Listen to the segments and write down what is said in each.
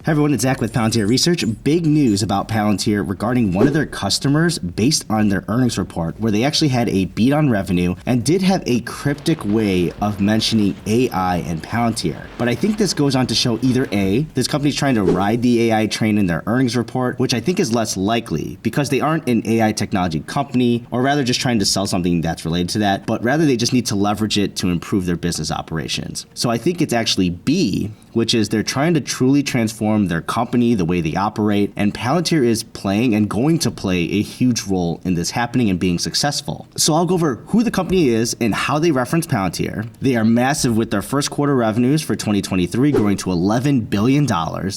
Hey everyone, it's Zach with Palantir Research. Big news about Palantir regarding one of their customers based on their earnings report, where they actually had a beat on revenue and did have a cryptic way of mentioning AI and Palantir. But I think this goes on to show either A, this company's trying to ride the AI train in their earnings report, which I think is less likely because they aren't an AI technology company, or rather just trying to sell something that's related to that, but rather they just need to leverage it to improve their business operations. So I think it's actually B, which is they're trying to truly transform their company, the way they operate, and Palantir is playing and going to play a huge role in this happening and being successful. So I'll go over who the company is and how they reference Palantir. They are massive with their first quarter revenues for 2023 growing to $11 billion,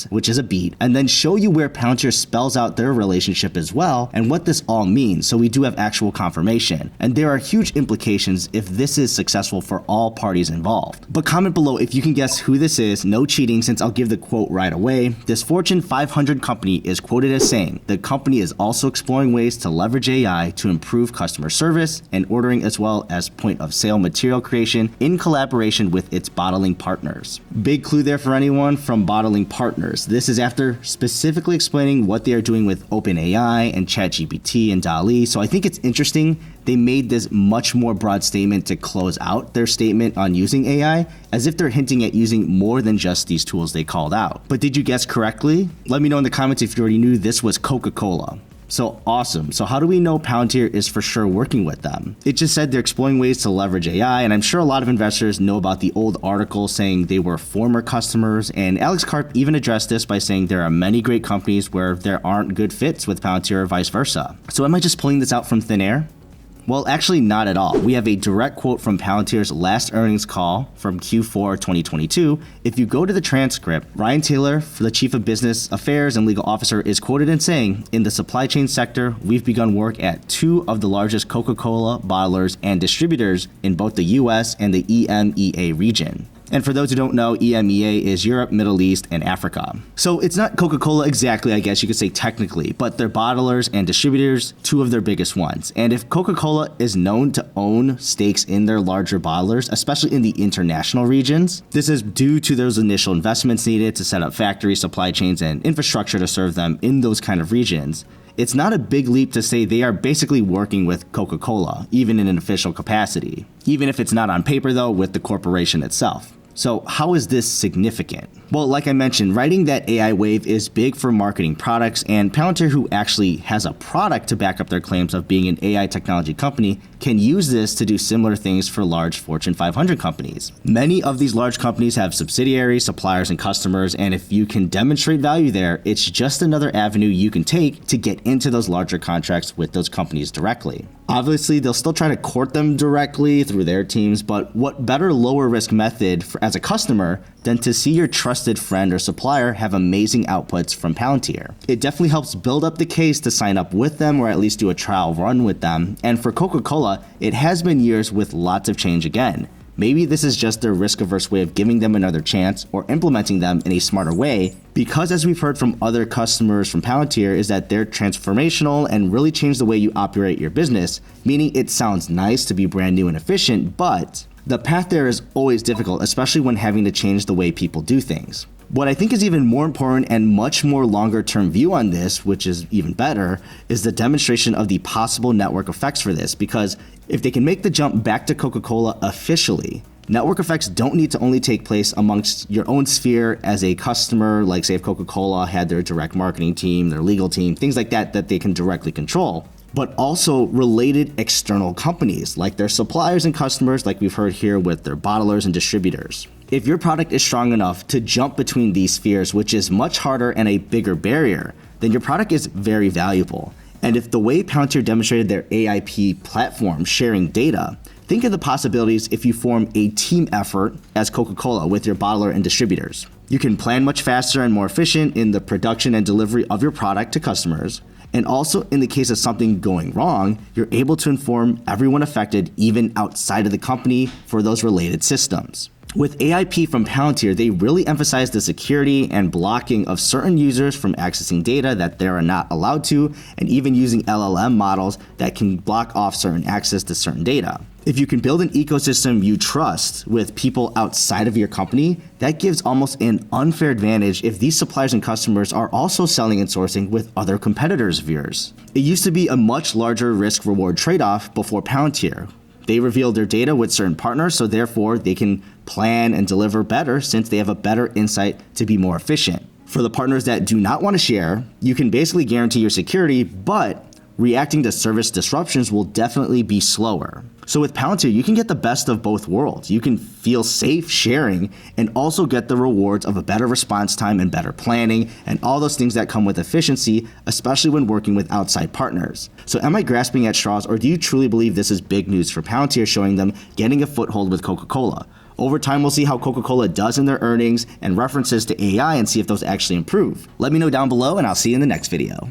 which is a beat, and then show you where Palantir spells out their relationship as well and what this all means, so we do have actual confirmation. And there are huge implications if this is successful for all parties involved. But comment below if you can guess who this is. No cheating, since I'll give the quote right away. This Fortune 500 company is quoted as saying, the company is also exploring ways to leverage AI to improve customer service and ordering as well as point of sale material creation in collaboration with its bottling partners. Big clue there for anyone from bottling partners. This is after specifically explaining what they are doing with OpenAI and ChatGPT and DALL-E. So I think it's interesting they made this much more broad statement to close out their statement on using AI, as if they're hinting at using more than just these tools they called out. But did you guess correctly? Let me know in the comments if you already knew this was Coca-Cola. So awesome. So how do we know Palantir is for sure working with them? It just said they're exploring ways to leverage AI, and I'm sure a lot of investors know about the old article saying they were former customers, and Alex Karp even addressed this by saying there are many great companies where there aren't good fits with Palantir or vice versa. So am I just pulling this out from thin air? Well, actually not at all. We have a direct quote from Palantir's last earnings call from Q4 2022. If you go to the transcript, Ryan Taylor, the Chief of Business Affairs and Legal Officer, is quoted in saying, in the supply chain sector, we've begun work at two of the largest Coca-Cola bottlers and distributors in both the US and the EMEA region. And for those who don't know, EMEA is Europe, Middle East, and Africa. So it's not Coca-Cola exactly, I guess you could say technically, but they're bottlers and distributors, two of their biggest ones. And if Coca-Cola is known to own stakes in their larger bottlers, especially in the international regions, this is due to those initial investments needed to set up factories, supply chains, and infrastructure to serve them in those kind of regions. It's not a big leap to say they are basically working with Coca-Cola, even in an official capacity. Even if it's not on paper though, with the corporation itself. So how is this significant? Well, like I mentioned, riding that AI wave is big for marketing products, and Palantir, who actually has a product to back up their claims of being an AI technology company, can use this to do similar things for large Fortune 500 companies. Many of these large companies have subsidiaries, suppliers, and customers, and if you can demonstrate value there, it's just another avenue you can take to get into those larger contracts with those companies directly. Obviously, they'll still try to court them directly through their teams, but what better lower risk method as a customer than to see your trusted friend or supplier have amazing outputs from Palantir? It definitely helps build up the case to sign up with them or at least do a trial run with them. And for Coca-Cola, it has been years with lots of change again. Maybe this is just their risk-averse way of giving them another chance or implementing them in a smarter way, because as we've heard from other customers from Palantir is that they're transformational and really change the way you operate your business, meaning it sounds nice to be brand new and efficient, but the path there is always difficult, especially when having to change the way people do things. What I think is even more important and much more longer term view on this, which is even better, is the demonstration of the possible network effects for this, because if they can make the jump back to Coca-Cola officially, network effects don't need to only take place amongst your own sphere as a customer, like say if Coca-Cola had their direct marketing team, their legal team, things like that they can directly control, but also related external companies like their suppliers and customers, like we've heard here with their bottlers and distributors. If your product is strong enough to jump between these spheres, which is much harder and a bigger barrier, then your product is very valuable. And if the way Palantir demonstrated their AIP platform sharing data, think of the possibilities if you form a team effort as Coca-Cola with your bottler and distributors. You can plan much faster and more efficient in the production and delivery of your product to customers. And also, in the case of something going wrong, you're able to inform everyone affected, even outside of the company, for those related systems. With AIP from Palantir, they really emphasize the security and blocking of certain users from accessing data that they are not allowed to, and even using LLM models that can block off certain access to certain data. If you can build an ecosystem you trust with people outside of your company, that gives almost an unfair advantage if these suppliers and customers are also selling and sourcing with other competitors of yours. It used to be a much larger risk-reward trade-off before Palantir. They revealed their data with certain partners, so therefore they can plan and deliver better since they have a better insight to be more efficient. For the partners that do not want to share, you can basically guarantee your security, but reacting to service disruptions will definitely be slower. So with Palantir, you can get the best of both worlds. You can feel safe sharing and also get the rewards of a better response time and better planning and all those things that come with efficiency, especially when working with outside partners. So am I grasping at straws, or do you truly believe this is big news for Palantir, showing them getting a foothold with Coca-Cola? Over time, we'll see how Coca-Cola does in their earnings and references to AI and see if those actually improve. Let me know down below, and I'll see you in the next video.